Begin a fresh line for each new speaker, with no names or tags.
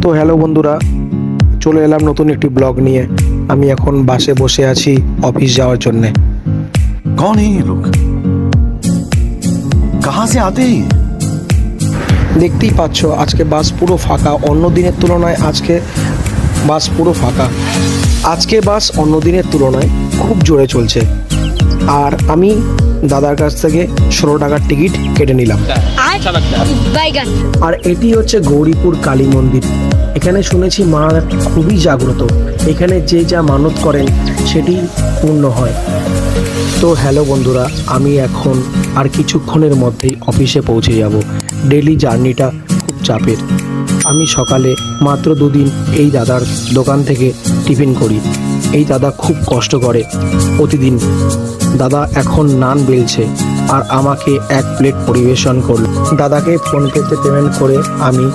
তো হ্যালো বন্ধুরা, চলে এলাম নতুন একটি ব্লগ নিয়ে। আমি এখন বাসে বসে আছি অফিস যাওয়ার জন্যে।
कौन है ये लोग? कहां से आते हैं ये?
দেখতেই পাচ্ছ আজকে বাস পুরো ফাঁকা। অন্য দিনের তুলনায় আজকে বাস পুরো ফাঁকা। আজকে বাস অন্য দিনের তুলনায় খুব জোরে চলছে। আর আমি দাদার কাছ থেকে 16 টাকার টিকিট কেটে নিলাম।
বাইগান
আর এটি হচ্ছে গৌরীপুর কালী মন্দির। এখানে শুনেছি মা খুবই জাগ্রত। এখানে যে যা মানত করেন সেটি পূর্ণ হয়। তো হ্যালো বন্ধুরা, আমি এখন আর কিছুক্ষণের মধ্যেই অফিসে পৌঁছে যাব। ডেলি জার্নিটা খুব চাপের। আমি সকালে মাত্র 2 দিন এই দাদার দোকান থেকে টিফিন করি। এই দাদা খুব কষ্ট করে প্রতিদিন। দাদা এখন নান বেলছে আর আমাকে 1 প্লেট পরিবেশন করল। দাদাকে ফোনপেতে পেমেন্ট করে আমি